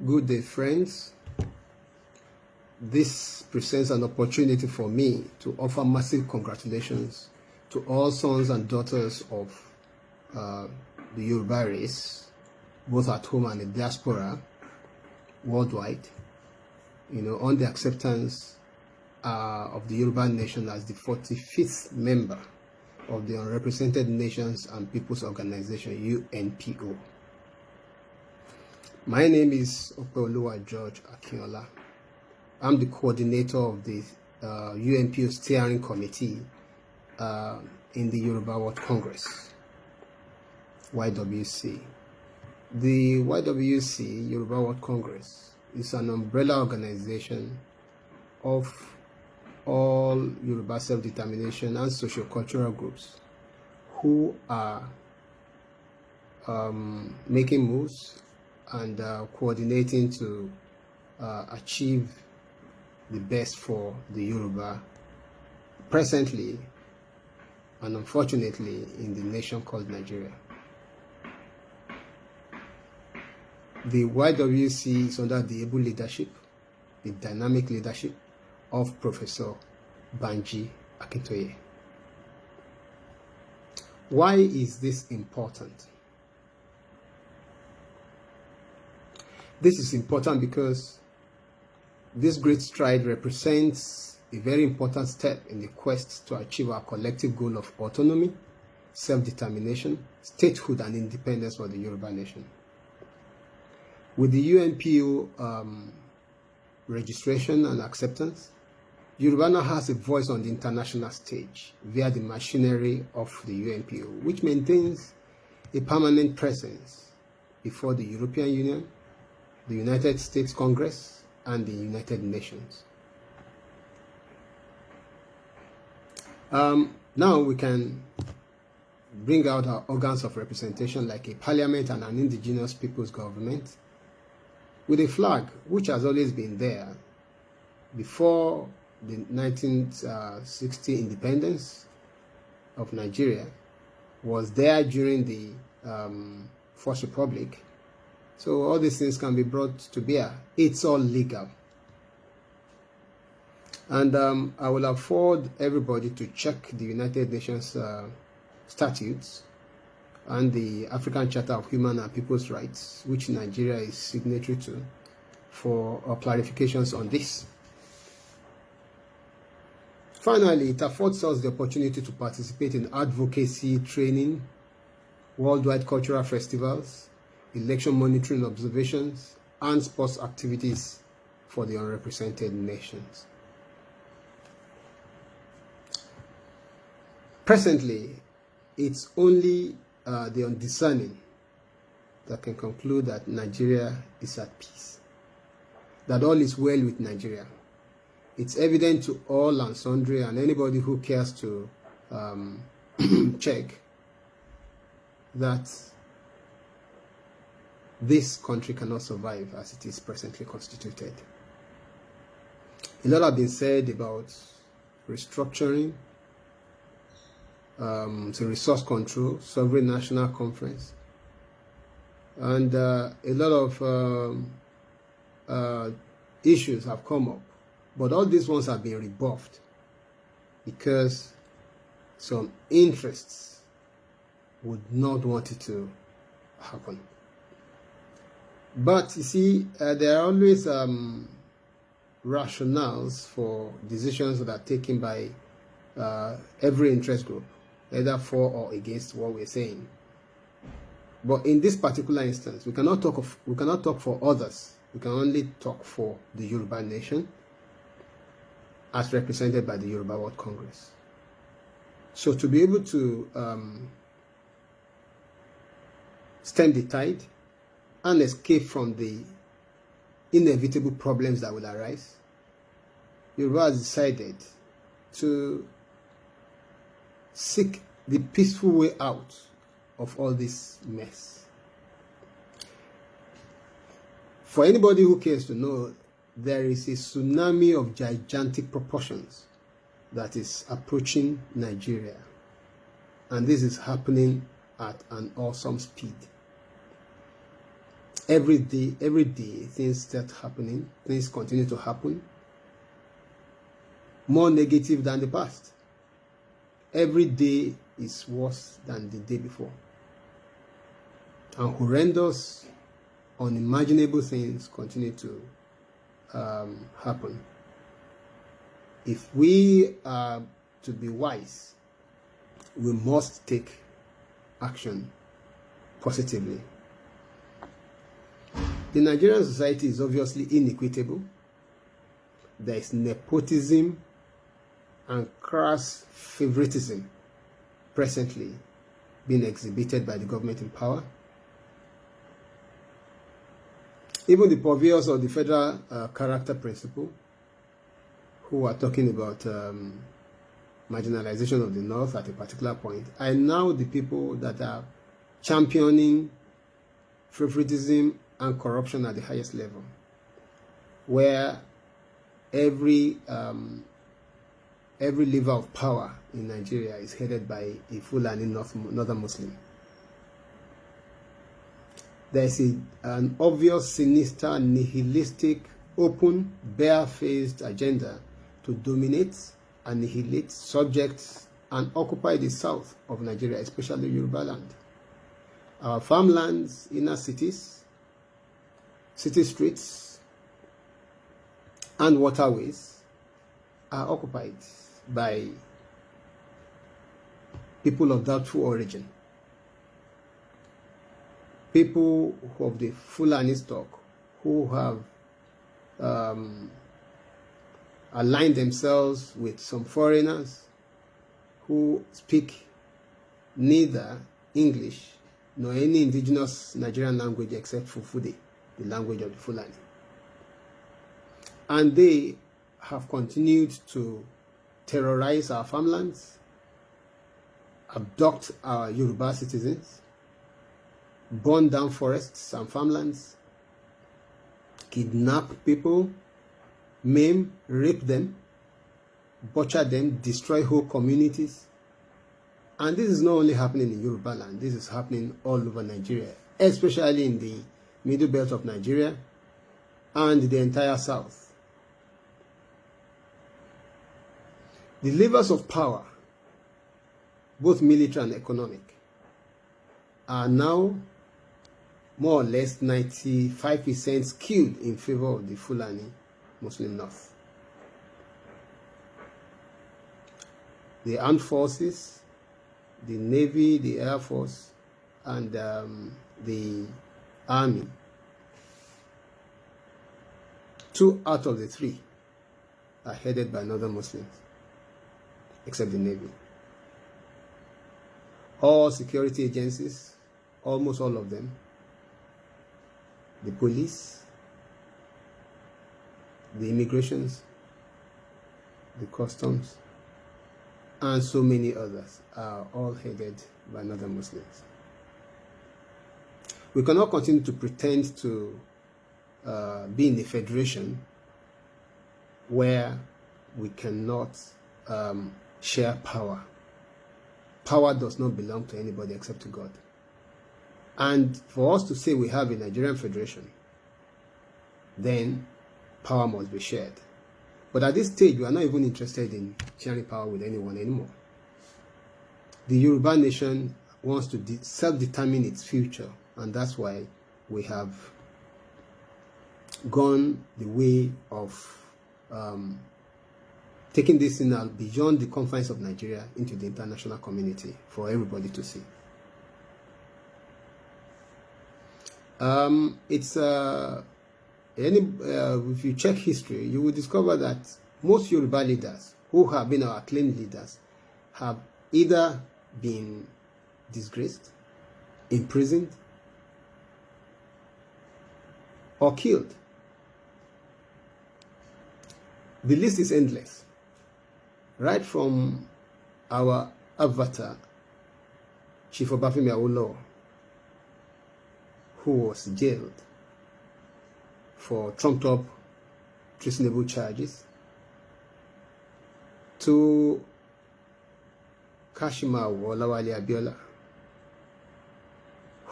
Good day, friends. This presents an opportunity for me to offer massive congratulations to all sons and daughters of the Yoruba race, both at home and in the diaspora worldwide, on the acceptance of the Yoruba nation as the 45th member of the Unrepresented Nations and Peoples Organization, UNPO. My name is Odua George Akinola. I'm the coordinator of the UNPO Steering Committee in the Yoruba World Congress, YWC. The YWC, Yoruba World Congress, is an umbrella organization of all Yoruba self-determination and socio-cultural groups who are making moves and coordinating to achieve the best for the Yoruba presently and unfortunately in the nation called Nigeria. The YWC is under the able leadership, the dynamic leadership of Professor Banji Akintoye. Why is this important? This is important because this great stride represents a very important step in the quest to achieve our collective goal of autonomy, self-determination, statehood, and independence for the Yoruba nation. With the UNPO registration and acceptance, Yoruba now has a voice on the international stage via the machinery of the UNPO, which maintains a permanent presence before the European Union, the United States Congress, and the United Nations. Now we can bring out our organs of representation like a parliament and an indigenous people's government with a flag which has always been there before the 1960 independence of Nigeria, was there during the First Republic. So all these things can be brought to bear. It's all legal. And I will afford everybody to check the United Nations statutes and the African Charter of Human and People's Rights, which Nigeria is signatory to, for clarifications on this. Finally, it affords us the opportunity to participate in advocacy training, worldwide cultural festivals, election monitoring observations, and sports activities for the unrepresented nations. Presently, it's only the undiscerning that can conclude that Nigeria is at peace, that all is well with Nigeria. It's evident to all and sundry and anybody who cares to check that this country cannot survive as it is presently constituted. A lot has been said about restructuring, to resource control, sovereign national conference, and a lot of issues have come up. But all these ones have been rebuffed because some interests would not want it to happen. But you see, there are always rationales for decisions that are taken by every interest group, either for or against what we're saying. But in this particular instance, we cannot talk for others. We can only talk for the Yoruba nation, as represented by the Yoruba World Congress. So to be able to stem the tide and escape from the inevitable problems that will arise, Yoruba has decided to seek the peaceful way out of all this mess. For anybody who cares to know, there is a tsunami of gigantic proportions that is approaching Nigeria, and this is happening at an awesome speed. Every day, things start happening. Things continue to happen. More negative than the past. Every day is worse than the day before. And horrendous, unimaginable things continue to happen. If we are to be wise, we must take action positively. The Nigerian society is obviously inequitable. There is nepotism and crass favoritism presently being exhibited by the government in power. Even the purveyors of the federal character principle, who are talking about marginalization of the North at a particular point, are now the people that are championing favoritism and corruption at the highest level, where every lever of power in Nigeria is headed by a Fulani Northern Muslim. There is an obvious, sinister, nihilistic, open, barefaced agenda to dominate, annihilate, subject, and occupy the south of Nigeria, especially Yoruba land. Our farmlands, inner cities, city streets, and waterways are occupied by people of doubtful origin. People of the Fulani stock who have aligned themselves with some foreigners who speak neither English nor any indigenous Nigerian language except Fufude, the language of the Fulani. And they have continued to terrorize our farmlands, abduct our Yoruba citizens, burn down forests and farmlands, kidnap people, maim, rape them, butcher them, destroy whole communities. And this is not only happening in Yoruba land, this is happening all over Nigeria, especially in the middle belt of Nigeria and the entire south. The levers of power, both military and economic, are now more or less 95% skewed in favor of the Fulani Muslim North. The armed forces, the Navy, the Air Force, and the Army, 2 out of the 3 are headed by Northern Muslims, except the Navy. All security agencies, almost all of them, the police, the immigrations, the customs, and so many others are all headed by Northern Muslims. We cannot continue to pretend to be in a federation where we cannot share power. Power does not belong to anybody except to God. And for us to say we have a Nigerian federation, then power must be shared. But at this stage, we are not even interested in sharing power with anyone anymore. The Yoruba nation wants to self-determine its future, and that's why we have gone the way of taking this in beyond the confines of Nigeria into the international community for everybody to see. If you check history, you will discover that most Yoruba leaders who have been our acclaimed leaders have either been disgraced, imprisoned, or killed. The list is endless. Right from our avatar, Chief Obafemi Awolowo, who was jailed for trumped up treasonable charges, to Kashima Olawale Abiola,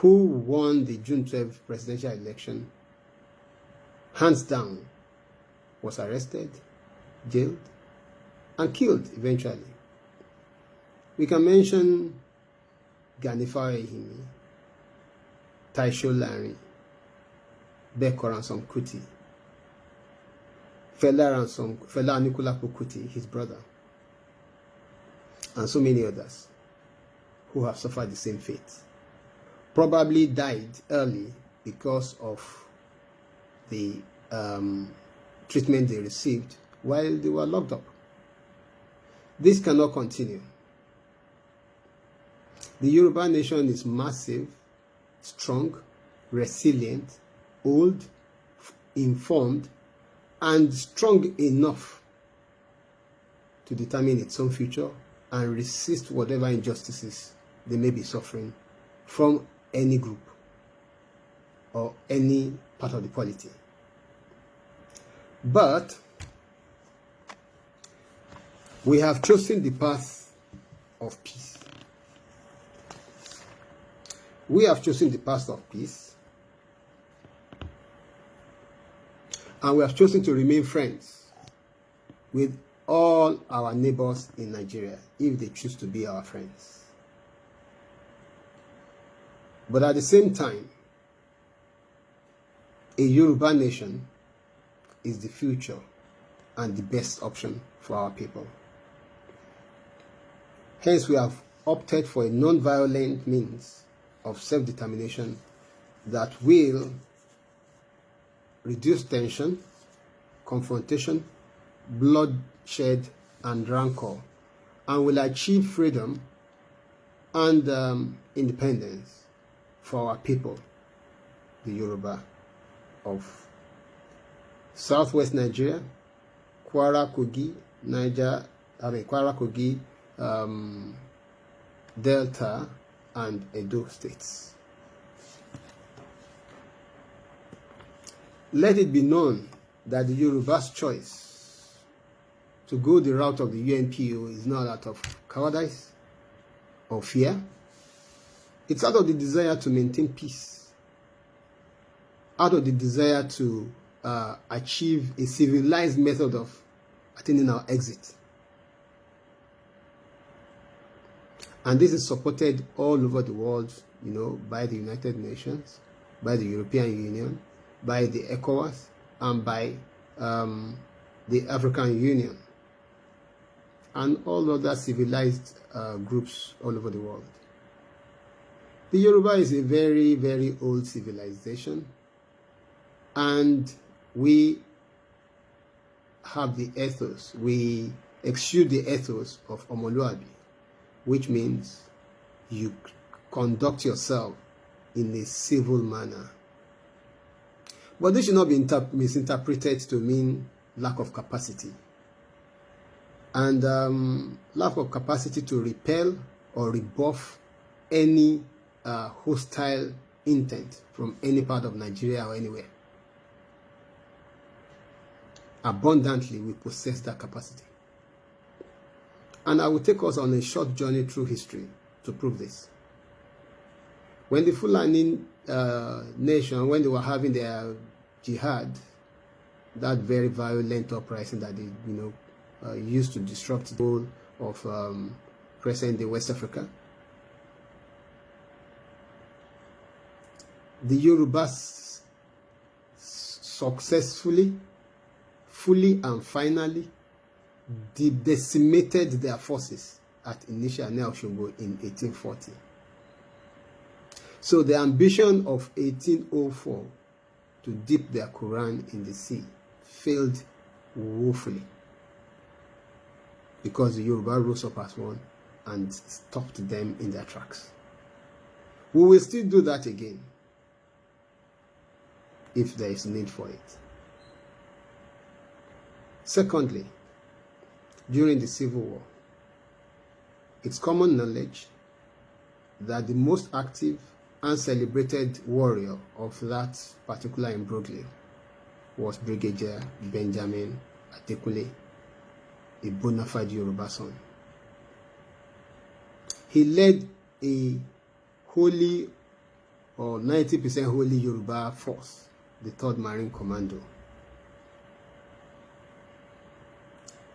who won the June 12 presidential election, hands down, was arrested, jailed, and killed eventually. We can mention Ganifa Ehimi, Taisho Lari, Beko Ransom Kuti, Fela Anikulapo Kuti, his brother, and so many others who have suffered the same fate. Probably died early because of the treatment they received while they were locked up. This cannot continue. The Yoruba nation is massive, strong, resilient, old, informed, and strong enough to determine its own future and resist whatever injustices they may be suffering from any group or any part of the polity. But we have chosen the path of peace. We have chosen the path of peace, and we have chosen to remain friends with all our neighbors in Nigeria if they choose to be our friends. But at the same time, a Yoruba nation is the future and the best option for our people. Hence, we have opted for a non-violent means of self-determination that will reduce tension, confrontation, bloodshed, and rancor, and will achieve freedom and independence for our people, the Yoruba of Southwest Nigeria, Kwara, Kogi, Kwara, Kogi, Delta, and Edo states. Let it be known that the Yoruba's choice to go the route of the UNPO is not out of cowardice or fear. It's out of the desire to maintain peace, out of the desire to achieve a civilized method of attaining our exit. And this is supported all over the world, by the United Nations, by the European Union, by the ECOWAS, and by the African Union, and all other civilized groups all over the world. The Yoruba is a very, very old civilization, and we have the ethos, we exude the ethos of Omoluabi, which means you conduct yourself in a civil manner. But this should not be misinterpreted to mean lack of capacity. And lack of capacity to repel or rebuff any hostile intent from any part of Nigeria or anywhere. Abundantly, we possess that capacity. And I will take us on a short journey through history to prove this. When the Fulani nation, when they were having their jihad, that very violent uprising that they used to disrupt the whole of present-day West Africa, the Yorubas successfully, fully and finally decimated their forces at Initial Oshogbo in 1840. So the ambition of 1804 to dip their Quran in the sea failed woefully, because the Yoruba rose up as one and stopped them in their tracks. We will still do that again if there is need for it. Secondly, during the Civil War, it's common knowledge that the most active and celebrated warrior of that particular imbroglio was Brigadier Benjamin Adekunle, a bona fide Yoruba son. He led a wholly or 90% wholly Yoruba force, the 3rd Marine Commando,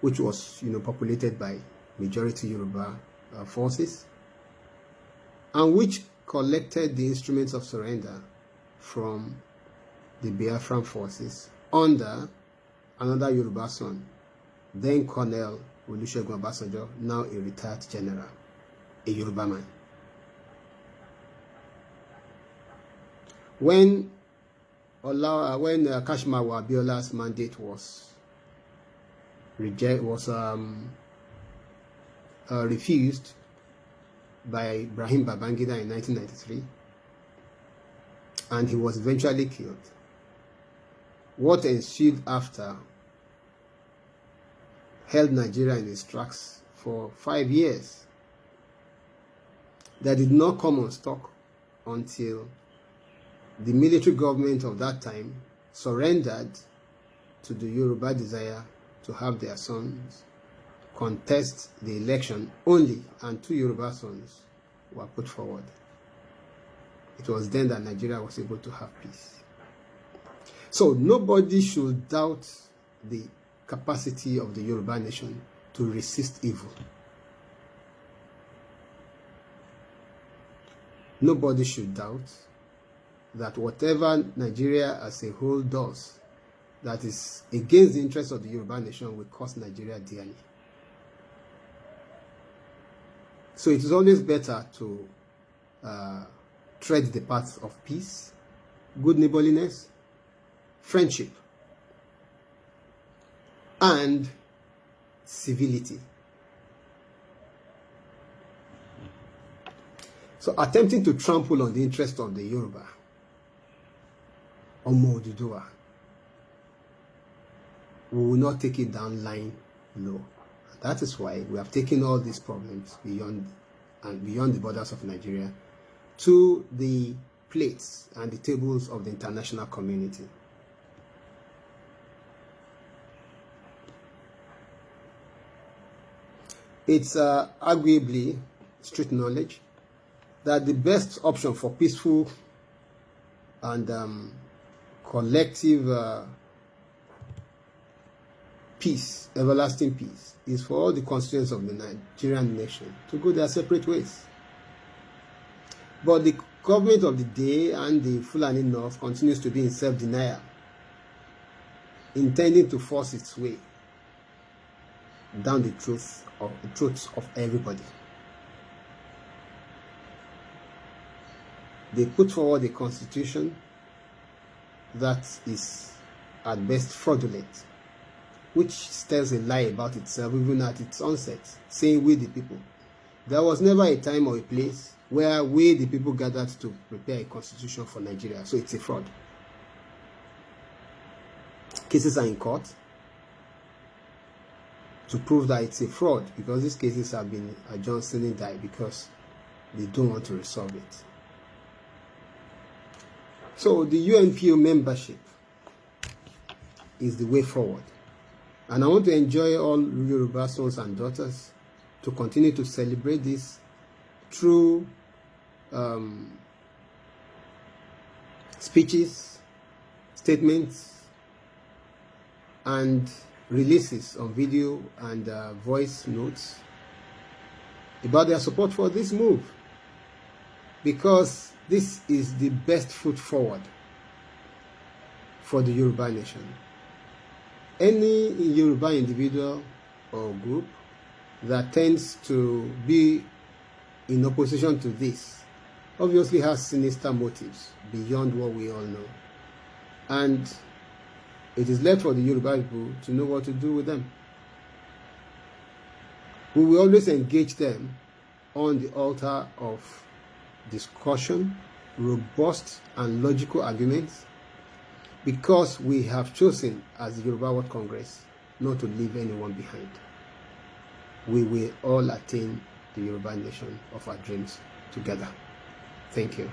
which was, populated by majority Yoruba forces, and which collected the instruments of surrender from the Biafran forces under another Yoruba son, then Colonel Olusegun Obasanjo, now a retired general, a Yoruba man. When Kashimawo Abiola's mandate was refused by Ibrahim Babangida in 1993, and he was eventually killed, what ensued after held Nigeria in its tracks for 5 years. That did not come on stock until the military government of that time surrendered to the Yoruba desire to have their sons contest the election only, and 2 Yoruba sons were put forward. It was then that Nigeria was able to have peace. So nobody should doubt the capacity of the Yoruba nation to resist evil. Nobody should doubt that whatever Nigeria as a whole does that is against the interests of the Yoruba nation will cost Nigeria dearly. So it is always better to tread the path of peace, good neighborliness, friendship, and civility. So attempting to trample on the interest of the Yoruba, odua, we will not take it down lying low. That is why we have taken all these problems beyond the borders of Nigeria to the plates and the tables of the international community. It's arguably street knowledge that the best option for peaceful and collective peace, everlasting peace, is for all the constituents of the Nigerian nation to go their separate ways. But the government of the day and the Fulani North continues to be in self-denial, intending to force its way down the throats of everybody. They put forward a constitution that is at best fraudulent, which tells a lie about itself even at its onset, saying we the people. There was never a time or a place where we the people gathered to prepare a constitution for Nigeria, so it's a fraud. Cases are in court to prove that it's a fraud, because these cases have been adjourned sine die because they don't want to resolve it. So the UNPO membership is the way forward. And I want to enjoy all Yoruba sons and daughters to continue to celebrate this through speeches, statements, and releases on video and voice notes about their support for this move, because this is the best foot forward for the Yoruba nation. Any Yoruba individual or group that tends to be in opposition to this obviously has sinister motives beyond what we all know. And it is left for the Yoruba people to know what to do with them. We will always engage them on the altar of discussion, robust and logical arguments, because we have chosen as the Yoruba World Congress not to leave anyone behind. We will all attain the Yoruba nation of our dreams together. Thank you.